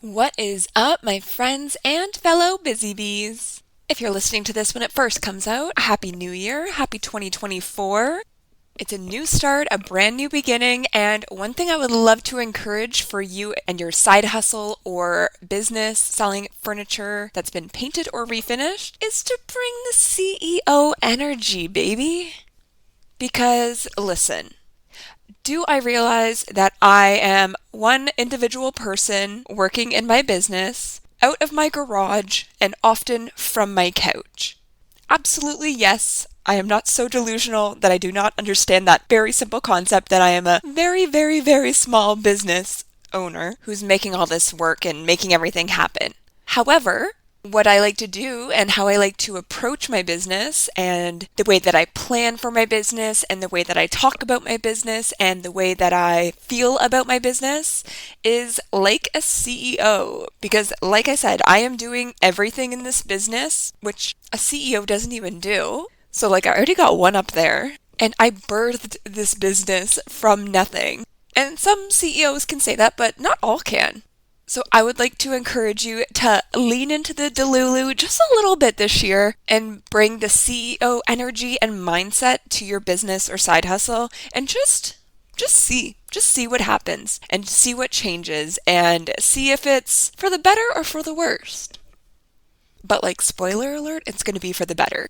What is up, my friends and fellow BusyBees? If you're listening to this when it first comes out, Happy New Year, Happy 2024. It's a new start, a brand new beginning, and one thing I would love to encourage for you and your side hustle or business selling furniture that's been painted or refinished is to bring the CEO energy, baby. Because listen, do I realize that I am one individual person working in my business, out of my garage, and often from my couch? Absolutely yes. I am not so delusional that I do not understand that very simple concept that I am a very, very, very small business owner who's making all this work and making everything happen. However, what I like to do and how I like to approach my business and the way that I plan for my business and the way that I talk about my business and the way that I feel about my business is like a CEO. Because like I said, I am doing everything in this business, which a CEO doesn't even do. So like I already got one up there and I birthed this business from nothing. And some CEOs can say that, but not all can. So I would like to encourage you to lean into the Delulu just a little bit this year and bring the CEO energy and mindset to your business or side hustle and just see what happens and see what changes and see if it's for the better or for the worst. But like spoiler alert, it's going to be for the better.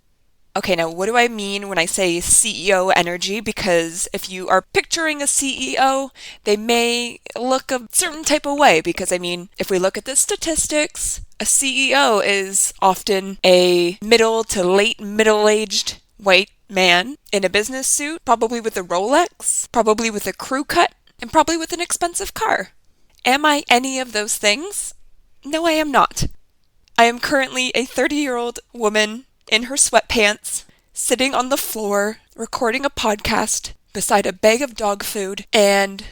Okay, now what do I mean when I say CEO energy? Because if you are picturing a CEO, they may look a certain type of way. Because if we look at the statistics, a CEO is often a middle to late middle-aged white man in a business suit, probably with a Rolex, probably with a crew cut, and probably with an expensive car. Am I any of those things? No, I am not. I am currently a 30-year-old woman in her sweatpants, sitting on the floor, recording a podcast beside a bag of dog food and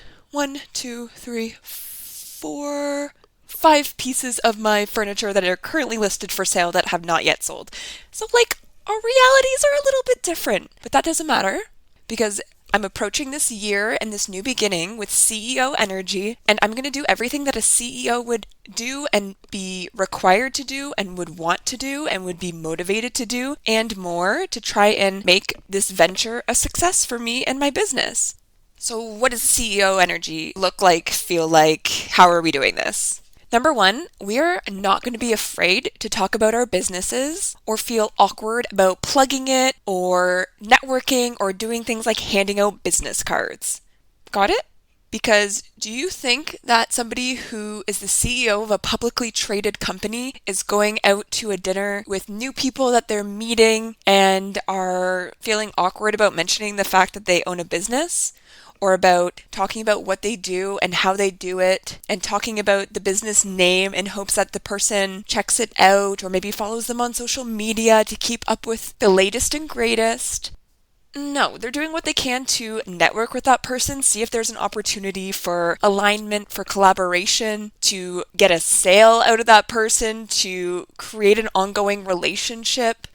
5 pieces of my furniture that are currently listed for sale that have not yet sold. So our realities are a little bit different, but that doesn't matter because I'm approaching this year and this new beginning with CEO energy, and I'm going to do everything that a CEO would do and be required to do and would want to do and would be motivated to do and more to try and make this venture a success for me and my business. So what does CEO energy look like, feel like? How are we doing this? Number one, we are not going to be afraid to talk about our businesses or feel awkward about plugging it or networking or doing things like handing out business cards. Got it? Because do you think that somebody who is the CEO of a publicly traded company is going out to a dinner with new people that they're meeting and are feeling awkward about mentioning the fact that they own a business? Or about talking about what they do and how they do it, and talking about the business name in hopes that the person checks it out or maybe follows them on social media to keep up with the latest and greatest? No, they're doing what they can to network with that person, see if there's an opportunity for alignment, for collaboration, to get a sale out of that person, to create an ongoing relationship.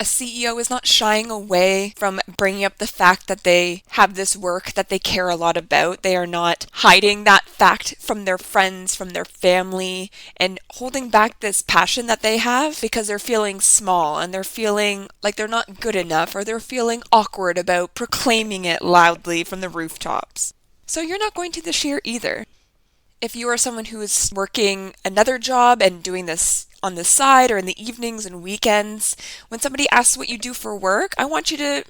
A CEO is not shying away from bringing up the fact that they have this work that they care a lot about. They are not hiding that fact from their friends, from their family, and holding back this passion that they have because they're feeling small and they're feeling like they're not good enough or they're feeling awkward about proclaiming it loudly from the rooftops. So you're not going to this year either. If you are someone who is working another job and doing this on the side or in the evenings and weekends, when somebody asks what you do for work, I want you to,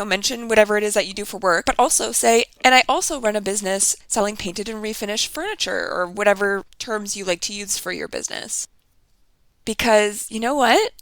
mention whatever it is that you do for work, but also say, and I also run a business selling painted and refinished furniture or whatever terms you like to use for your business. Because you know what?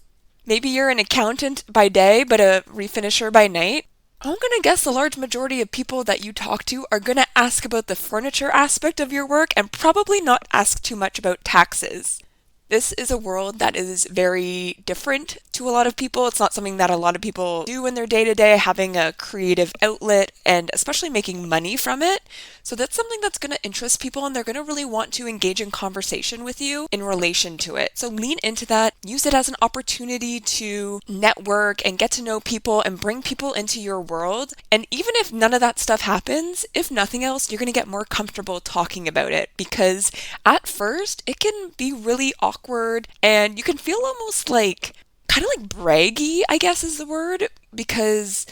Maybe you're an accountant by day, but a refinisher by night. I'm going to guess the large majority of people that you talk to are going to ask about the furniture aspect of your work and probably not ask too much about taxes. This is a world that is very different to a lot of people. It's not something that a lot of people do in their day to day, having a creative outlet and especially making money from it. So that's something that's going to interest people and they're going to really want to engage in conversation with you in relation to it. So lean into that, use it as an opportunity to network and get to know people and bring people into your world. And even if none of that stuff happens, if nothing else, you're going to get more comfortable talking about it because at first it can be really awkward and you can feel almost like kind of like braggy, I guess is the word, because,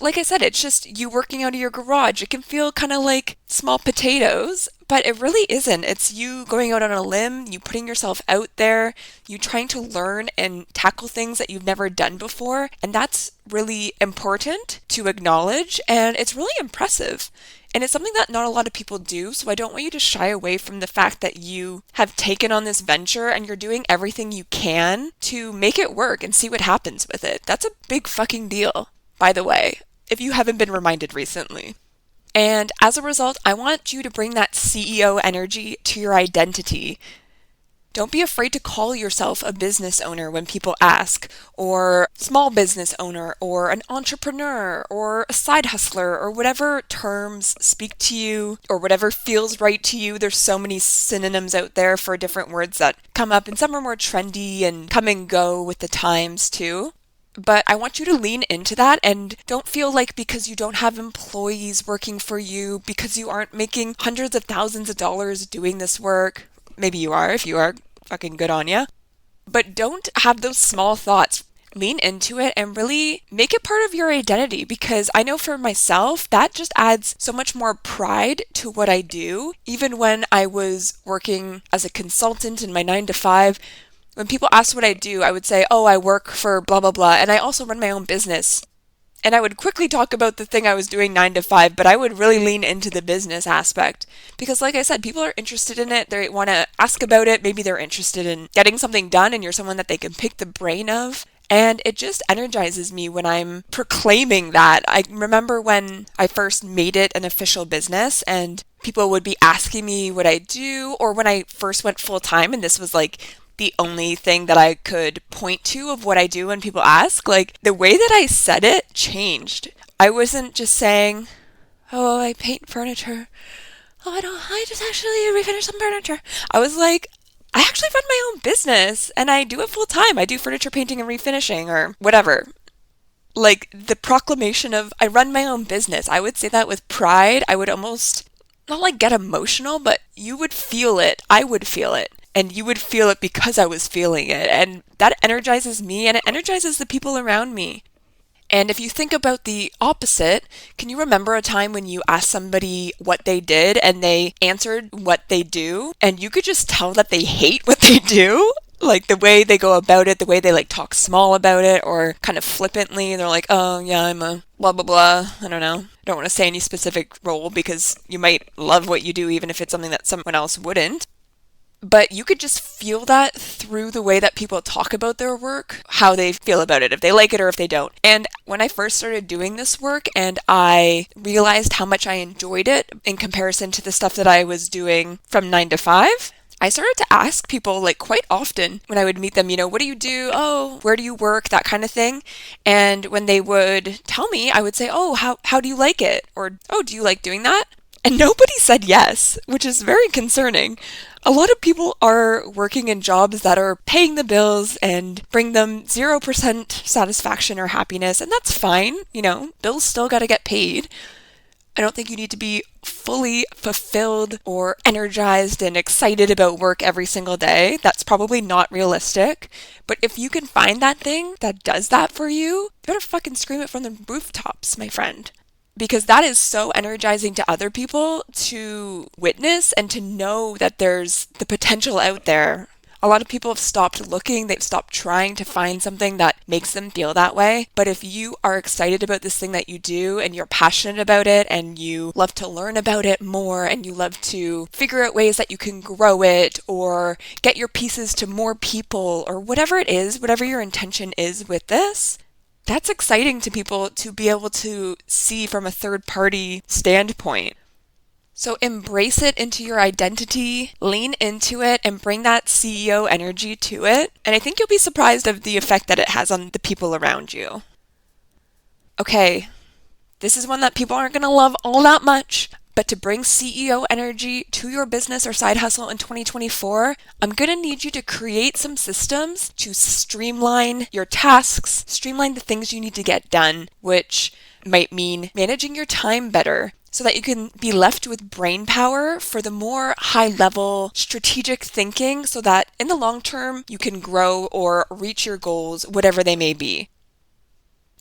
like I said, it's just you working out of your garage. It can feel kind of like small potatoes, but it really isn't. It's you going out on a limb, you putting yourself out there, you trying to learn and tackle things that you've never done before, and that's really important to acknowledge, and it's really impressive. And it's something that not a lot of people do, so I don't want you to shy away from the fact that you have taken on this venture and you're doing everything you can to make it work and see what happens with it. That's a big fucking deal, by the way, if you haven't been reminded recently. And as a result, I want you to bring that CEO energy to your identity. Don't be afraid to call yourself a business owner when people ask, or small business owner, or an entrepreneur, or a side hustler, or whatever terms speak to you, or whatever feels right to you. There's so many synonyms out there for different words that come up, and some are more trendy and come and go with the times too. But I want you to lean into that and don't feel like because you don't have employees working for you, because you aren't making hundreds of thousands of dollars doing this work. Maybe you are. If you are, fucking good on ya. But don't have those small thoughts. Lean into it and really make it part of your identity, because I know for myself that just adds so much more pride to what I do. Even when I was working as a consultant in my 9 to 5, when people asked what I do, I would say, oh, I work for blah, blah, blah, and I also run my own business. And I would quickly talk about the thing I was doing 9 to 5, but I would really lean into the business aspect. Because like I said, people are interested in it. They want to ask about it. Maybe they're interested in getting something done and you're someone that they can pick the brain of. And it just energizes me when I'm proclaiming that. I remember when I first made it an official business and people would be asking me what I do, or when I first went full time and this was like the only thing that I could point to of what I do when people ask, like the way that I said it changed. I wasn't just saying, oh, I paint furniture. Oh, I just actually refinish some furniture. I was like, I actually run my own business and I do it full time. I do furniture painting and refinishing or whatever. Like the proclamation of I run my own business. I would say that with pride. I would almost not like get emotional, but you would feel it. I would feel it. And you would feel it because I was feeling it. And that energizes me and it energizes the people around me. And if you think about the opposite, can you remember a time when you asked somebody what they did and they answered what they do and you could just tell that they hate what they do? Like the way they go about it, the way they like talk small about it or kind of flippantly. They're like, oh yeah, I'm a blah, blah, blah. I don't know. I don't want to say any specific role because you might love what you do even if it's something that someone else wouldn't. But you could just feel that through the way that people talk about their work, how they feel about it, if they like it or if they don't. And when I first started doing this work and I realized how much I enjoyed it in comparison to the stuff that I was doing from 9 to 5, I started to ask people like quite often when I would meet them, what do you do? Oh, where do you work? That kind of thing. And when they would tell me, I would say, oh, how do you like it? Or, oh, do you like doing that? And nobody said yes, which is very concerning. A lot of people are working in jobs that are paying the bills and bring them 0% satisfaction or happiness, and that's fine. Bills still got to get paid. I don't think you need to be fully fulfilled or energized and excited about work every single day. That's probably not realistic. But if you can find that thing that does that for you, you better fucking scream it from the rooftops, my friend. Because that is so energizing to other people to witness and to know that there's the potential out there. A lot of people have stopped looking, they've stopped trying to find something that makes them feel that way. But if you are excited about this thing that you do and you're passionate about it and you love to learn about it more and you love to figure out ways that you can grow it or get your pieces to more people or whatever it is, whatever your intention is with this, that's exciting to people to be able to see from a third-party standpoint. So embrace it into your identity, lean into it, and bring that CEO energy to it. And I think you'll be surprised of the effect that it has on the people around you. Okay, this is one that people aren't going to love all that much, but to bring CEO energy to your business or side hustle in 2024, I'm going to need you to create some systems to streamline your tasks, streamline the things you need to get done, which might mean managing your time better so that you can be left with brain power for the more high-level strategic thinking so that in the long term you can grow or reach your goals, whatever they may be.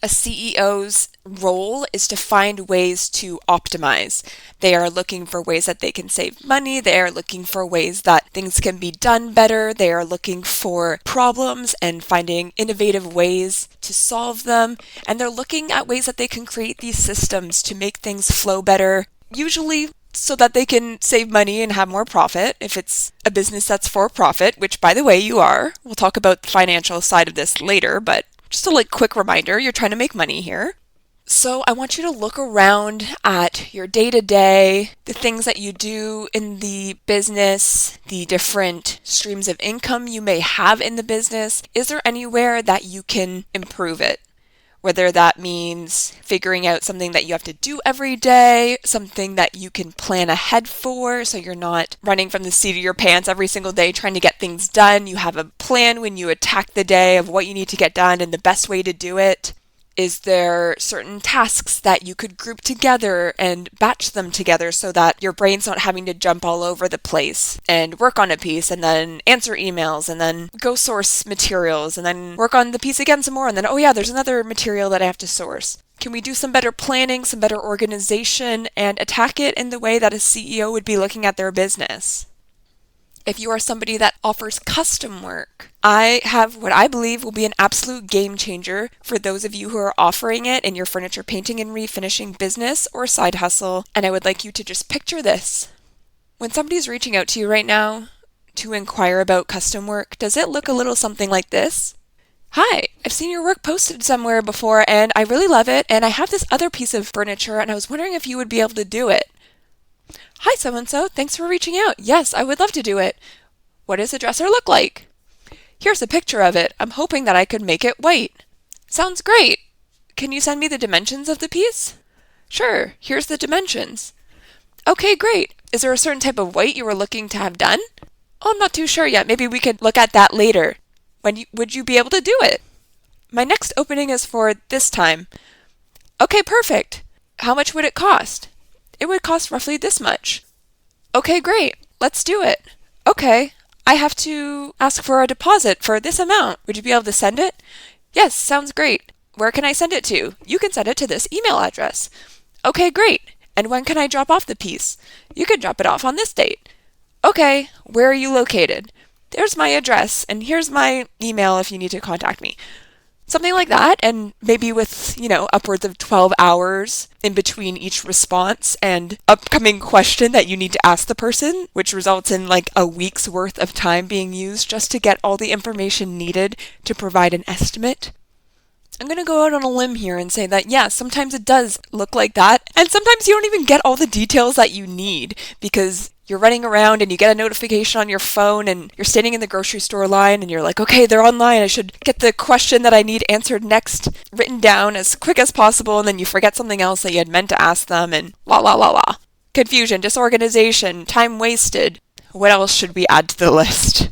A CEO's role is to find ways to optimize. They are looking for ways that they can save money. They are looking for ways that things can be done better. They are looking for problems and finding innovative ways to solve them. And they're looking at ways that they can create these systems to make things flow better, usually so that they can save money and have more profit if it's a business that's for profit, which, by the way, you are. We'll talk about the financial side of this later, but just a quick reminder, you're trying to make money here. So I want you to look around at your day-to-day, the things that you do in the business, the different streams of income you may have in the business. Is there anywhere that you can improve it? Whether that means figuring out something that you have to do every day, something that you can plan ahead for so you're not running from the seat of your pants every single day trying to get things done. You have a plan when you attack the day of what you need to get done and the best way to do it. Is there certain tasks that you could group together and batch them together so that your brain's not having to jump all over the place and work on a piece and then answer emails and then go source materials and then work on the piece again some more and then, oh yeah, there's another material that I have to source. Can we do some better planning, some better organization, and attack it in the way that a CEO would be looking at their business? If you are somebody that offers custom work, I have what I believe will be an absolute game changer for those of you who are offering it in your furniture painting and refinishing business or side hustle. And I would like you to just picture this. When somebody's reaching out to you right now to inquire about custom work, does it look a little something like this? Hi, I've seen your work posted somewhere before and I really love it. And I have this other piece of furniture and I was wondering if you would be able to do it. Hi, so-and-so. Thanks for reaching out. Yes, I would love to do it. What does the dresser look like? Here's a picture of it. I'm hoping that I could make it white. Sounds great. Can you send me the dimensions of the piece? Sure. Here's the dimensions. Okay, great. Is there a certain type of white you were looking to have done? Oh, I'm not too sure yet. Maybe we could look at that later. Would you be able to do it? My next opening is for this time. Okay, perfect. How much would it cost? It would cost roughly this much. Okay, great. Let's do it. Okay, I have to ask for a deposit for this amount. Would you be able to send it? Yes, sounds great. Where can I send it to? You can send it to this email address. Okay, great. And when can I drop off the piece? You can drop it off on this date. Okay, where are you located? There's my address, and here's my email if you need to contact me. Something like that, and maybe with, upwards of 12 hours in between each response and upcoming question that you need to ask the person, which results in a week's worth of time being used just to get all the information needed to provide an estimate. I'm going to go out on a limb here and say that, yeah, sometimes it does look like that, and sometimes you don't even get all the details that you need because you're running around and you get a notification on your phone and you're standing in the grocery store line and you're like, okay, they're online. I should get the question that I need answered next written down as quick as possible. And then you forget something else that you had meant to ask them and la la la la. Confusion, disorganization, time wasted. What else should we add to the list?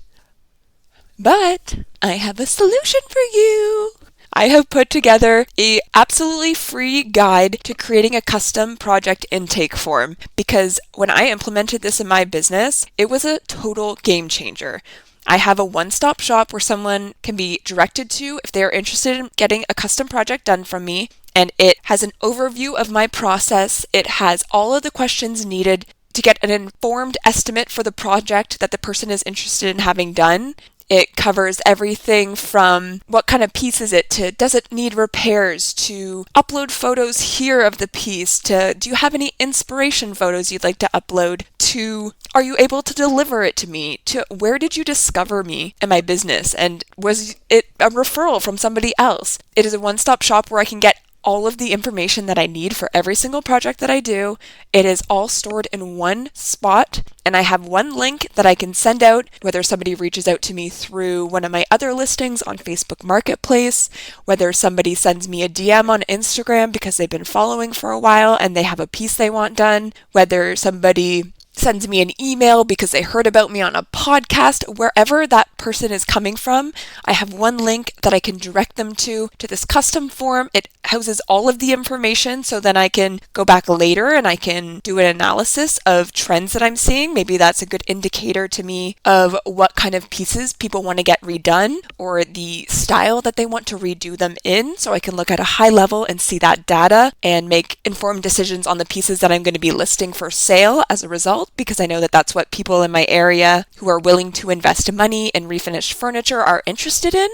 But I have a solution for you. I have put together a absolutely free guide to creating a custom project intake form because when I implemented this in my business, it was a total game changer. I have a one-stop shop where someone can be directed to if they are interested in getting a custom project done from me, and it has an overview of my process. It has all of the questions needed to get an informed estimate for the project that the person is interested in having done. It covers everything from what kind of piece is it to does it need repairs to upload photos here of the piece to do you have any inspiration photos you'd like to upload to are you able to deliver it to me to where did you discover me and my business and was it a referral from somebody else? It is a one-stop shop where I can get all of the information that I need for every single project that I do. It is all stored in one spot, and I have one link that I can send out, whether somebody reaches out to me through one of my other listings on Facebook Marketplace, whether somebody sends me a DM on Instagram because they've been following for a while and they have a piece they want done, whether somebody sends me an email because they heard about me on a podcast, wherever that person is coming from, I have one link that I can direct them to this custom form. It houses all of the information, so then I can go back later and I can do an analysis of trends that I'm seeing. Maybe that's a good indicator to me of what kind of pieces people want to get redone or the style that they want to redo them in, so I can look at a high level and see that data and make informed decisions on the pieces that I'm going to be listing for sale as a result, because I know that that's what people in my area who are willing to invest money in refinished furniture are interested in.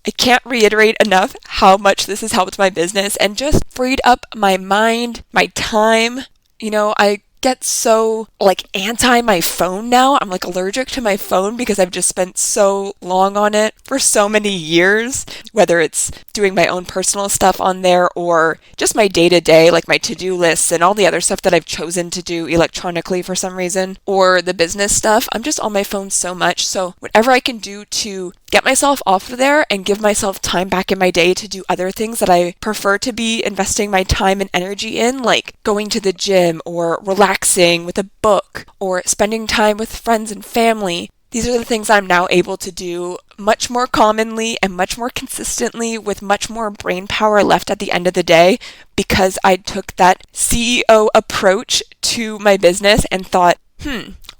I can't reiterate enough how much this has helped my business and just freed up my mind, my time. I get so anti my phone now. I'm allergic to my phone because I've just spent so long on it for so many years, whether it's doing my own personal stuff on there or just my day-to-day, like my to-do lists and all the other stuff that I've chosen to do electronically for some reason, or the business stuff. I'm just on my phone so much. So whatever I can do to get myself off of there and give myself time back in my day to do other things that I prefer to be investing my time and energy in, like going to the gym or relaxing with a book or spending time with friends and family. These are the things I'm now able to do much more commonly and much more consistently with much more brain power left at the end of the day, because I took that CEO approach to my business and thought,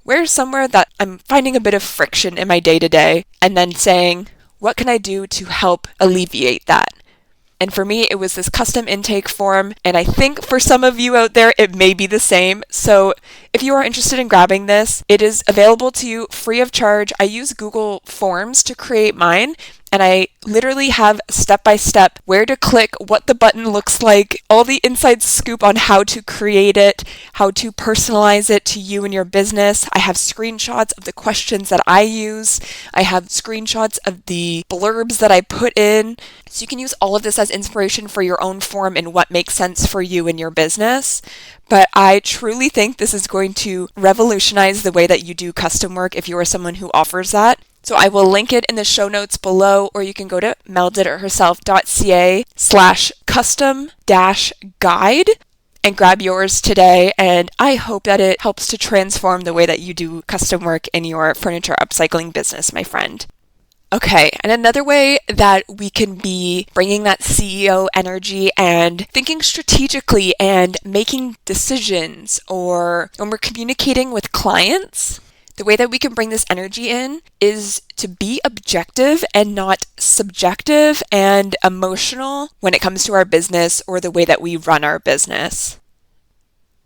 where's somewhere that I'm finding a bit of friction in my day-to-day, and then saying, what can I do to help alleviate that? And for me, it was this custom intake form, and I think for some of you out there, it may be the same. So if you are interested in grabbing this, it is available to you free of charge. I use Google Forms to create mine, and I literally have step-by-step where to click, what the button looks like, all the inside scoop on how to create it, how to personalize it to you and your business. I have screenshots of the questions that I use. I have screenshots of the blurbs that I put in. So you can use all of this as inspiration for your own form and what makes sense for you and your business. But I truly think this is going to revolutionize the way that you do custom work if you are someone who offers that. So I will link it in the show notes below, or you can go to meldiditherself.ca/custom-guide and grab yours today. And I hope that it helps to transform the way that you do custom work in your furniture upcycling business, my friend. Okay, and another way that we can be bringing that CEO energy and thinking strategically and making decisions, or when we're communicating with clients, the way that we can bring this energy in is to be objective and not subjective and emotional when it comes to our business or the way that we run our business.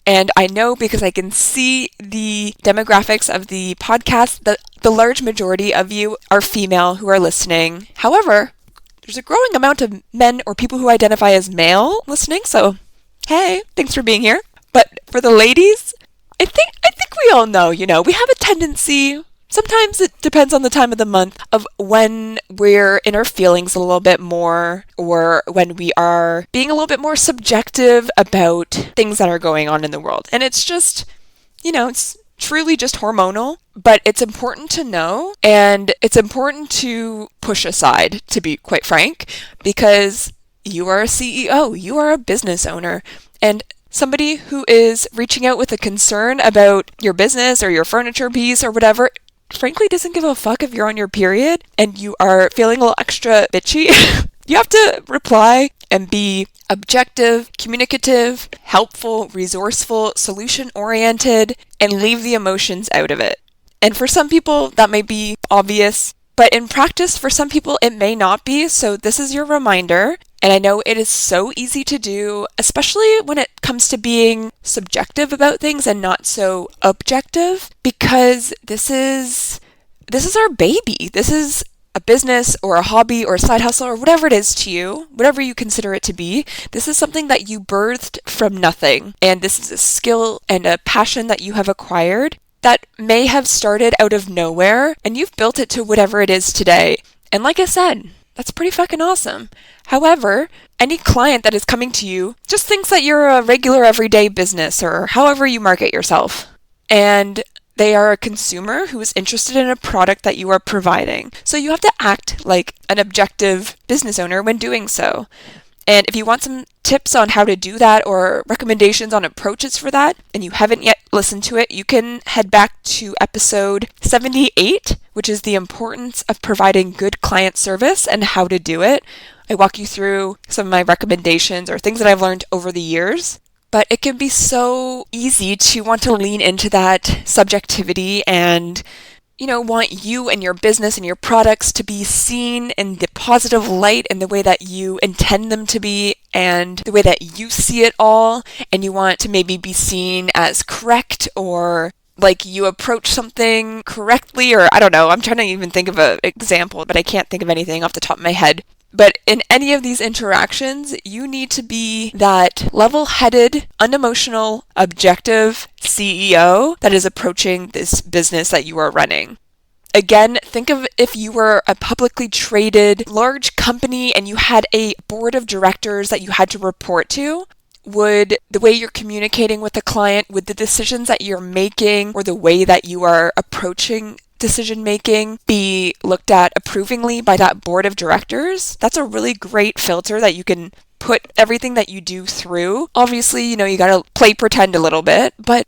And I know, because I can see the demographics of the podcast, that the large majority of you are female who are listening. However, there's a growing amount of men or people who identify as male listening, so hey, thanks for being here. But for the ladies, I think we all know, we have a tendency, sometimes it depends on the time of the month, of when we're in our feelings a little bit more, or when we are being a little bit more subjective about things that are going on in the world. And it's just, it's truly just hormonal, but it's important to know, and it's important to push aside, to be quite frank, because you are a CEO, you are a business owner, and somebody who is reaching out with a concern about your business or your furniture piece or whatever, frankly doesn't give a fuck if you're on your period and you are feeling a little extra bitchy. You have to reply and be objective, communicative, helpful, resourceful, solution-oriented, and leave the emotions out of it. And for some people, that may be obvious, but in practice, for some people, it may not be. So this is your reminder. And I know it is so easy to do, especially when it comes to being subjective about things and not so objective, because this is our baby. This is a business or a hobby or a side hustle or whatever it is to you, whatever you consider it to be. This is something that you birthed from nothing. And this is a skill and a passion that you have acquired that may have started out of nowhere, and you've built it to whatever it is today. And like I said, That's pretty fucking awesome. However, any client that is coming to you just thinks that you're a regular everyday business or however you market yourself. And they are a consumer who is interested in a product that you are providing. So you have to act like an objective business owner when doing so. And if you want some tips on how to do that or recommendations on approaches for that, and you haven't yet listened to it, you can head back to episode 78, which is the importance of providing good client service and how to do it. I walk you through some of my recommendations or things that I've learned over the years. But it can be so easy to want to lean into that subjectivity and want you and your business and your products to be seen in the positive light in the way that you intend them to be and the way that you see it all. And you want to maybe be seen as correct or like you approach something correctly, or I don't know. I'm trying to even think of an example, but I can't think of anything off the top of my head. But in any of these interactions, you need to be that level-headed, unemotional, objective CEO that is approaching this business that you are running. Again, think of if you were a publicly traded large company and you had a board of directors that you had to report to. Would the way you're communicating with the client, would the decisions that you're making or the way that you are approaching decision making be looked at approvingly by that board of directors? That's a really great filter that you can put everything that you do through. Obviously, you gotta play pretend a little bit, but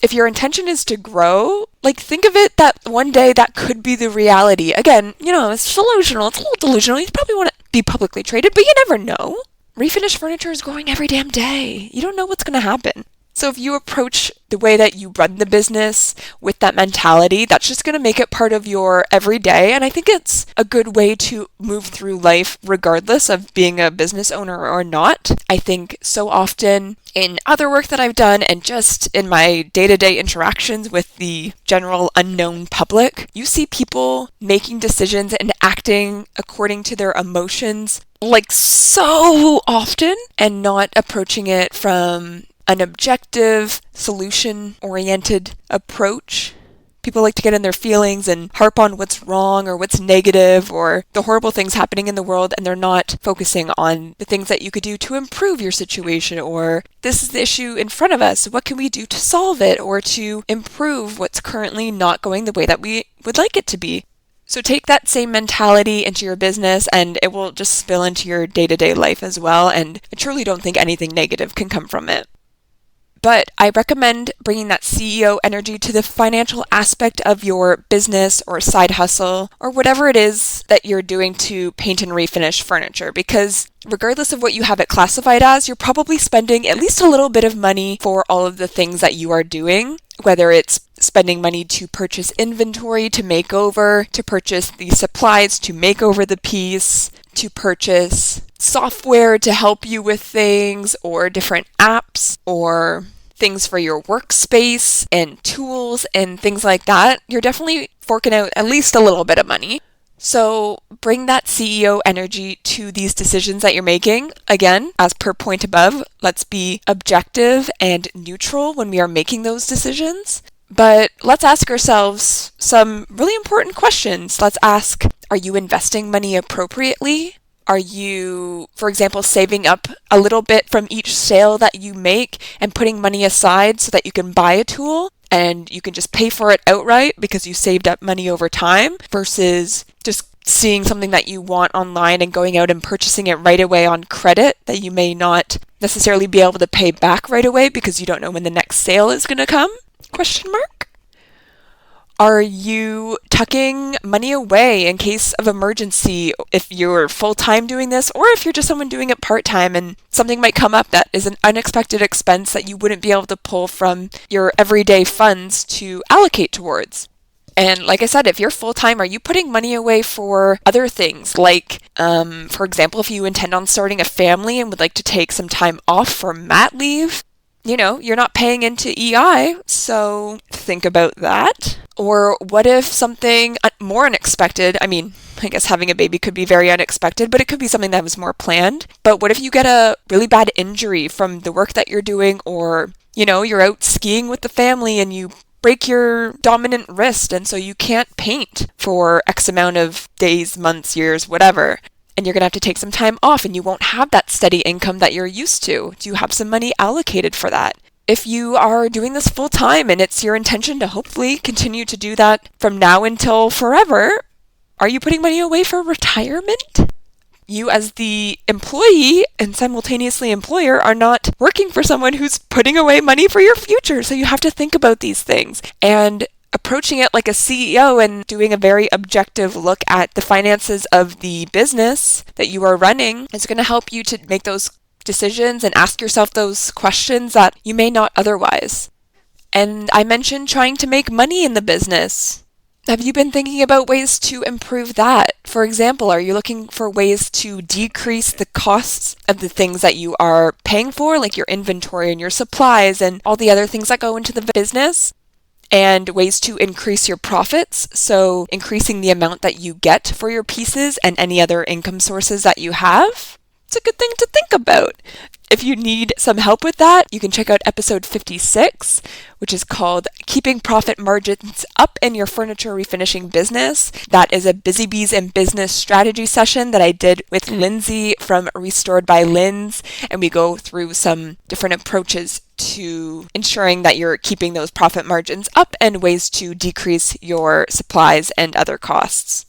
if your intention is to grow, think of it that one day that could be the reality. Again, it's delusional. It's a little delusional. You probably want to be publicly traded, but you never know. Refinished furniture is growing every damn day. You don't know what's going to happen. So if you approach the way that you run the business with that mentality, that's just going to make it part of your everyday. And I think it's a good way to move through life regardless of being a business owner or not. I think so often in other work that I've done and just in my day-to-day interactions with the general unknown public, you see people making decisions and acting according to their emotions so often and not approaching it from an objective, solution-oriented approach. People like to get in their feelings and harp on what's wrong or what's negative or the horrible things happening in the world, and they're not focusing on the things that you could do to improve your situation, or this is the issue in front of us, what can we do to solve it or to improve what's currently not going the way that we would like it to be. So take that same mentality into your business and it will just spill into your day-to-day life as well, and I truly don't think anything negative can come from it. But I recommend bringing that CEO energy to the financial aspect of your business or side hustle or whatever it is that you're doing to paint and refinish furniture, because regardless of what you have it classified as, you're probably spending at least a little bit of money for all of the things that you are doing, whether it's spending money to purchase inventory to make over, to purchase the supplies to make over the piece, to purchase software to help you with things, or different apps, or things for your workspace and tools and things like that. You're definitely forking out at least a little bit of money. So bring that CEO energy to these decisions that you're making. Again, as per point above, let's be objective and neutral when we are making those decisions. But let's ask ourselves some really important questions. Let's ask, are you investing money appropriately? Are you, for example, saving up a little bit from each sale that you make and putting money aside so that you can buy a tool and you can just pay for it outright because you saved up money over time, versus just seeing something that you want online and going out and purchasing it right away on credit that you may not necessarily be able to pay back right away because you don't know when the next sale is going to come? Question mark. Are you tucking money away in case of emergency if you're full-time doing this, or if you're just someone doing it part-time and something might come up that is an unexpected expense that you wouldn't be able to pull from your everyday funds to allocate towards? And like I said, if you're full-time, are you putting money away for other things? Like, for example, if you intend on starting a family and would like to take some time off for mat leave, you're not paying into EI, so think about that. Or what if something more unexpected, I guess having a baby could be very unexpected, but it could be something that was more planned. But what if you get a really bad injury from the work that you're doing, or, you're out skiing with the family and you break your dominant wrist, and so you can't paint for X amount of days, months, years, whatever. And you're going to have to take some time off, and you won't have that steady income that you're used to. Do you have some money allocated for that? If you are doing this full time and it's your intention to hopefully continue to do that from now until forever, are you putting money away for retirement? You as the employee and simultaneously employer are not working for someone who's putting away money for your future. So you have to think about these things. And approaching it like a CEO and doing a very objective look at the finances of the business that you are running is going to help you to make those decisions and ask yourself those questions that you may not otherwise. And I mentioned trying to make money in the business. Have you been thinking about ways to improve that? For example, are you looking for ways to decrease the costs of the things that you are paying for, like your inventory and your supplies and all the other things that go into the business? And ways to increase your profits, so increasing the amount that you get for your pieces and any other income sources that you have? It's a good thing to think about. If you need some help with that, you can check out episode 56, which is called Keeping Profit Margins Up in Your Furniture Refinishing Business. That is a BusyBees and Business Strategy session that I did with Lindsey from Restored by Linz, and we go through some different approaches to ensuring that you're keeping those profit margins up and ways to decrease your supplies and other costs.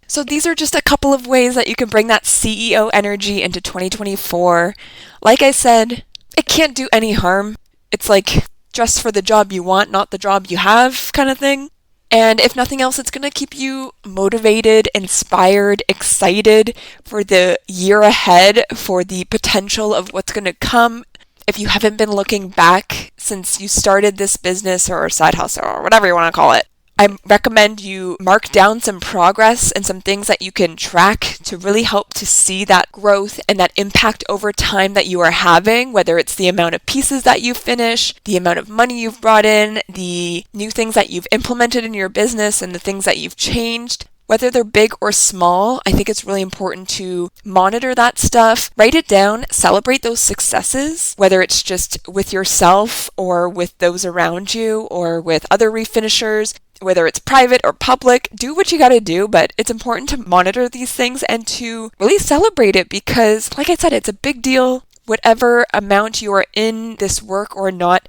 So these are just a couple of ways that you can bring that CEO energy into 2024. Like I said, it can't do any harm. It's like dress for the job you want, not the job you have kind of thing. And if nothing else, it's going to keep you motivated, inspired, excited for the year ahead, for the potential of what's going to come. If you haven't been looking back since you started this business or side hustle or whatever you want to call it, I recommend you mark down some progress and some things that you can track to really help to see that growth and that impact over time that you are having, whether it's the amount of pieces that you finish, the amount of money you've brought in, the new things that you've implemented in your business and the things that you've changed. Whether they're big or small, I think it's really important to monitor that stuff, write it down, celebrate those successes, whether it's just with yourself or with those around you or with other refinishers. Whether it's private or public, do what you gotta do, but it's important to monitor these things and to really celebrate it because, like I said, it's a big deal. Whatever amount you are in this work or not,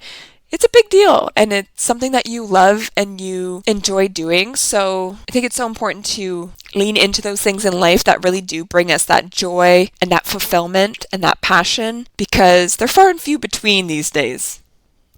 it's a big deal and it's something that you love and you enjoy doing. So I think it's so important to lean into those things in life that really do bring us that joy and that fulfillment and that passion because they're far and few between these days.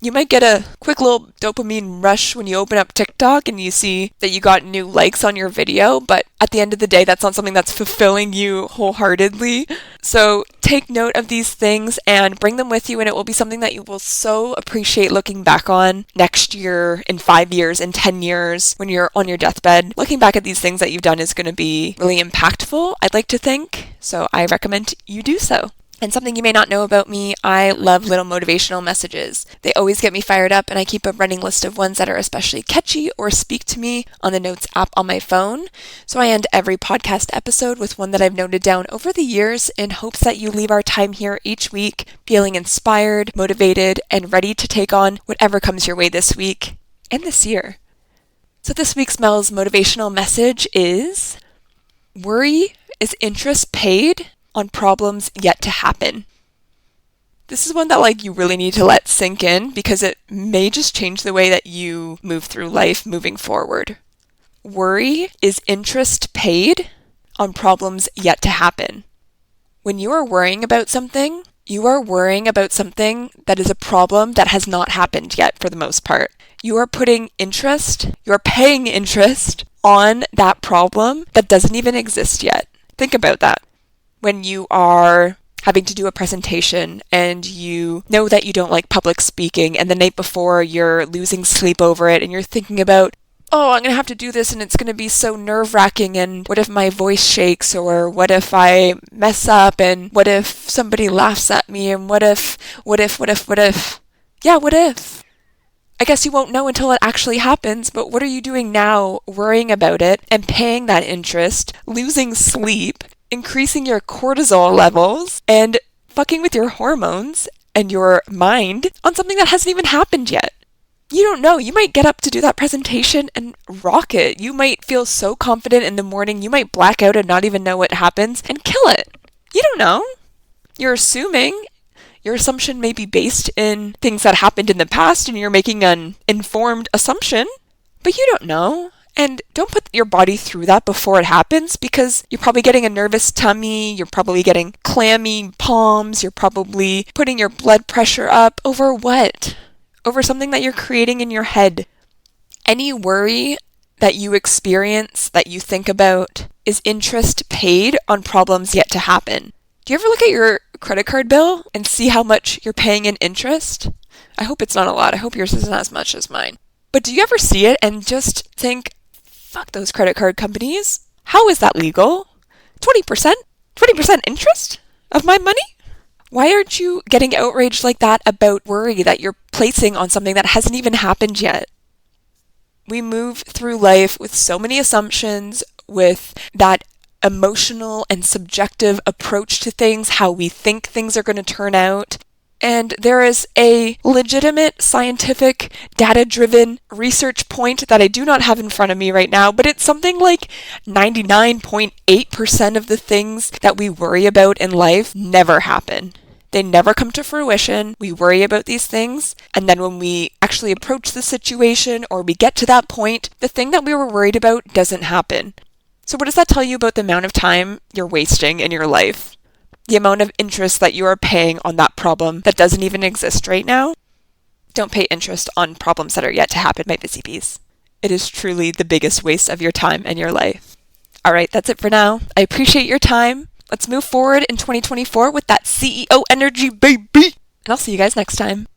You might get a quick little dopamine rush when you open up TikTok and you see that you got new likes on your video, but at the end of the day, that's not something that's fulfilling you wholeheartedly. So take note of these things and bring them with you, and it will be something that you will so appreciate looking back on next year, in 5 years, in 10 years, when you're on your deathbed. Looking back at these things that you've done is going to be really impactful, I'd like to think, so I recommend you do so. And something you may not know about me, I love little motivational messages. They always get me fired up, and I keep a running list of ones that are especially catchy or speak to me on the Notes app on my phone. So I end every podcast episode with one that I've noted down over the years in hopes that you leave our time here each week feeling inspired, motivated, and ready to take on whatever comes your way this week and this year. So this week's Mel's motivational message is, worry is interest paid on problems yet to happen. This is one that you really need to let sink in because it may just change the way that you move through life moving forward. Worry is interest paid on problems yet to happen. When you are worrying about something, you are worrying about something that is a problem that has not happened yet for the most part. You are paying interest on that problem that doesn't even exist yet. Think about that. When you are having to do a presentation and you know that you don't like public speaking and the night before you're losing sleep over it and you're thinking about, oh, I'm going to have to do this and it's going to be so nerve-wracking and what if my voice shakes or what if I mess up and what if somebody laughs at me and what if? Yeah, what if? I guess you won't know until it actually happens, but what are you doing now worrying about it and paying that interest, losing sleep, increasing your cortisol levels, and fucking with your hormones and your mind on something that hasn't even happened yet? You don't know. You might get up to do that presentation and rock it. You might feel so confident in the morning, you might black out and not even know what happens and kill it. You don't know. You're assuming. Your assumption may be based in things that happened in the past and you're making an informed assumption, but you don't know. And don't put your body through that before it happens, because you're probably getting a nervous tummy, you're probably getting clammy palms, you're probably putting your blood pressure up. Over what? Over something that you're creating in your head. Any worry that you experience, that you think about, is interest paid on problems yet to happen. Do you ever look at your credit card bill and see how much you're paying in interest? I hope it's not a lot. I hope yours isn't as much as mine. But do you ever see it and just think, fuck those credit card companies? How is that legal? 20%? 20% interest of my money? Why aren't you getting outraged like that about worry that you're placing on something that hasn't even happened yet? We move through life with so many assumptions, with that emotional and subjective approach to things, how we think things are going to turn out. And there is a legitimate, scientific, data-driven research point that I do not have in front of me right now, but it's something like 99.8% of the things that we worry about in life never happen. They never come to fruition. We worry about these things, and then when we actually approach the situation or we get to that point, the thing that we were worried about doesn't happen. So what does that tell you about the amount of time you're wasting in your life? The amount of interest that you are paying on that problem that doesn't even exist right now? Don't pay interest on problems that are yet to happen, my BusyBees. It is truly the biggest waste of your time and your life. All right, that's it for now. I appreciate your time. Let's move forward in 2024 with that CEO energy, baby. And I'll see you guys next time.